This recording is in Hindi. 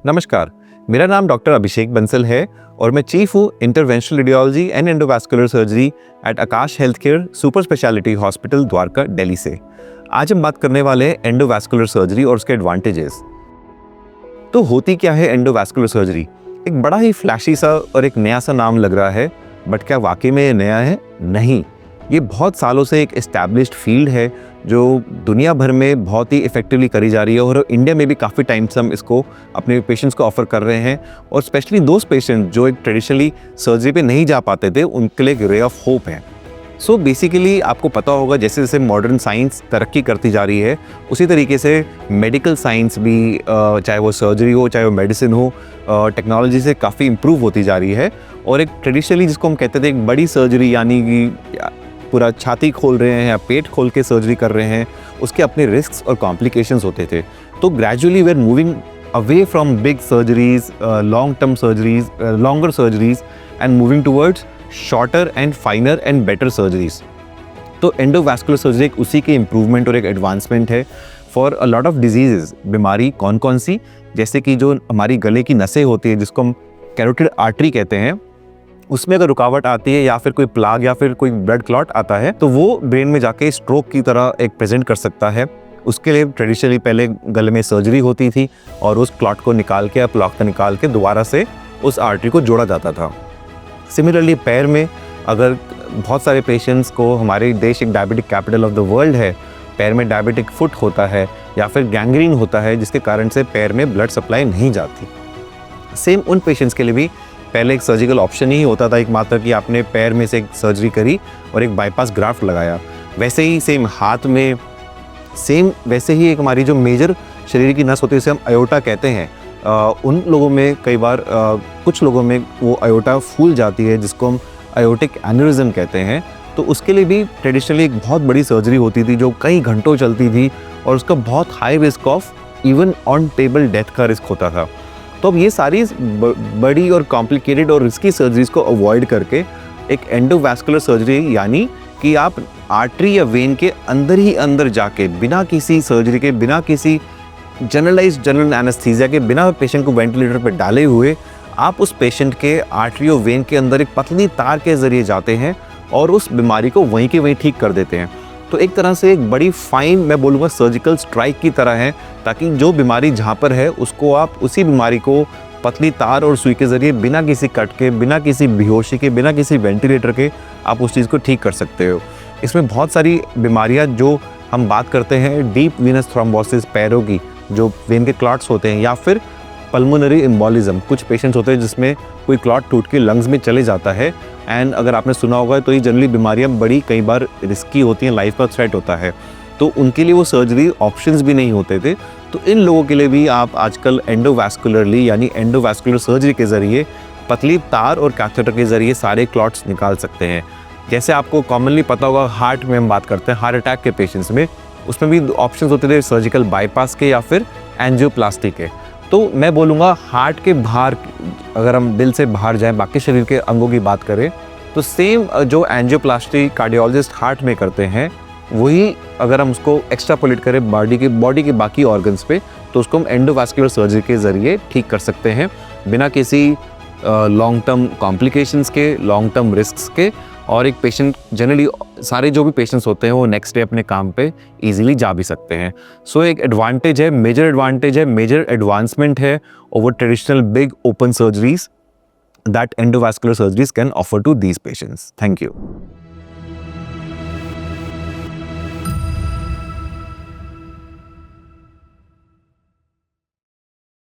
नमस्कार, मेरा नाम डॉक्टर अभिषेक बंसल है और मैं चीफ हूँ interventional radiology and endovascular surgery eight Akash health care super speciality hospital Dwarka, Delhi से। आज हम बात करने वाले हैं एंडोवास्कुलर सर्जरी और उसके एडवांटेजेस। तो होती क्या है एंडोवास्कुलर सर्जरी? एक बड़ा ही फ्लैशी सा और एक नया सा नाम लग रहा है, बट क्या वाकई में ये नया है? नहीं, ये बहुत सालों से एक एस्टैब्लिश्ड फील्ड है जो दुनिया भर में बहुत ही इफेक्टिवली करी जा रही है और इंडिया में भी काफ़ी टाइम से हम इसको अपने पेशेंट्स को ऑफर कर रहे हैं। और स्पेशली दोज पेशेंट जो एक ट्रेडिशनली सर्जरी पे नहीं जा पाते थे, उनके लिए एक रे ऑफ होप है। सो बेसिकली आपको पता होगा जैसे जैसे मॉडर्न साइंस तरक्की करती जा रही है, उसी तरीके से मेडिकल साइंस भी, चाहे वो सर्जरी हो चाहे वो मेडिसिन हो, टेक्नोलॉजी से काफ़ी इम्प्रूव होती जा रही है। और एक ट्रेडिशनली जिसको हम कहते थे एक बड़ी सर्जरी, यानी कि पूरा छाती खोल रहे हैं या पेट खोल के सर्जरी कर रहे हैं, उसके अपने रिस्क्स और कॉम्प्लिकेशंस होते थे। तो gradually we are moving away from big surgeries, long term surgeries, longer surgeries and moving towards shorter and finer and better surgeries. तो एंडोवास्कुलर सर्जरी एक उसी के इम्प्रूवमेंट और एक एडवांसमेंट है for a lot of diseases. बीमारी कौन कौन सी? जैसे कि जो हमारी गले की नसें होती है जिसको हम कैरोटिड आर्टरी कहते हैं, उसमें अगर रुकावट आती है या फिर कोई प्लाग या फिर कोई ब्लड क्लॉट आता है तो वो ब्रेन में जाके स्ट्रोक की तरह एक प्रेजेंट कर सकता है। उसके लिए ट्रेडिशनली पहले गले में सर्जरी होती थी और उस क्लॉट को निकाल के या प्लाग को निकाल के दोबारा से उस आर्टरी को जोड़ा जाता था। सिमिलरली पैर में अगर बहुत सारे पेशेंट्स को, हमारे देश एक diabetic capital of the world है, पैर में डायबिटिक फुट होता है या फिर गैंग्रीन होता है जिसके कारण से पैर में ब्लड सप्लाई नहीं जाती। सेम उन पेशेंट्स के लिए भी पहले एक सर्जिकल ऑप्शन ही होता था एकमात्र कि आपने पैर में से एक सर्जरी करी और एक बाईपास ग्राफ्ट लगाया। वैसे ही सेम हाथ में, वैसे ही एक हमारी जो मेजर शरीर की नस होती है, जिसे हम अयोटा कहते हैं, उन लोगों में कई बार कुछ लोगों में वो अयोटा फूल जाती है जिसको हम अयोटिक एन्यूरिज्म कहते हैं। तो उसके लिए भी ट्रेडिशनली एक बहुत बड़ी सर्जरी होती थी जो कई घंटों चलती थी और उसका बहुत high risk of even on table death का रिस्क होता था। तो अब ये सारी बड़ी और कॉम्प्लिकेटेड और रिस्की सर्जरीज को अवॉइड करके एक एंडोवास्कुलर सर्जरी, यानी कि आप आर्टरी या वेन के अंदर ही अंदर जाके बिना किसी सर्जरी के, बिना किसी जनरल एनेस्थीसिया के, बिना पेशेंट को वेंटिलेटर पर डाले हुए आप उस पेशेंट के आर्टरी और वेन के अंदर एक पतली तार के ज़रिए जाते हैं और उस बीमारी को वहीं के वहीं ठीक कर देते हैं। तो एक तरह से एक बड़ी फाइन, मैं बोलूँगा सर्जिकल स्ट्राइक की तरह है, ताकि जो बीमारी जहाँ पर है उसको आप उसी बीमारी को पतली तार और सुई के ज़रिए बिना किसी कट के, बिना किसी बेहोशी के, बिना किसी वेंटिलेटर के आप उस चीज़ को ठीक कर सकते हो। इसमें बहुत सारी बीमारियाँ जो हम बात करते हैं, डीप वीनस थ्रोम्बोसिस, पैरों की जो वेन के क्लॉट्स होते हैं, या फिर पल्मोनरी एम्बोलिज्म, कुछ पेशेंट्स होते हैं जिसमें कोई क्लॉट टूट के लंग्स में चले जाता है। एंड अगर आपने सुना होगा तो ये जनरली बीमारियां बड़ी कई बार रिस्की होती हैं, लाइफ का थ्रेट होता है, तो उनके लिए वो सर्जरी ऑप्शंस भी नहीं होते थे। तो इन लोगों के लिए भी आप आजकल एंडोवास्कुलरली, यानी एंडोवास्कुलर सर्जरी के ज़रिए पतली तार और कैथेटर के ज़रिए सारे क्लॉट्स निकाल सकते हैं। जैसे आपको कॉमनली पता होगा, हार्ट में हम बात करते हैं, हार्ट अटैक के पेशेंट्स में, उसमें भी ऑप्शंस होते थे सर्जिकल बाईपास के या फिर एंजियोप्लास्टी के। तो मैं बोलूँगा हार्ट के बाहर, अगर हम दिल से बाहर जाएं, बाकी शरीर के अंगों की बात करें, तो सेम जो एंजियोप्लास्टी कार्डियोलॉजिस्ट हार्ट में करते हैं, वही अगर हम उसको एक्स्ट्रापोलेट करें बॉडी के बाकी ऑर्गन्स पे, तो उसको हम एंडोवास्कुलर सर्जरी के ज़रिए ठीक कर सकते हैं बिना किसी लॉन्ग टर्म कॉम्प्लिकेशंस के, लॉन्ग टर्म रिस्क्स के। और एक पेशेंट, जनरली सारे जो भी पेशेंट्स होते हैं वो नेक्स्ट डे अपने काम पे इजीली जा भी सकते हैं। सो एक एडवांटेज है, मेजर एडवांटेज है, मेजर एडवांसमेंट है over traditional big open surgeries that endovascular surgeries can offer to these patients. Thank you.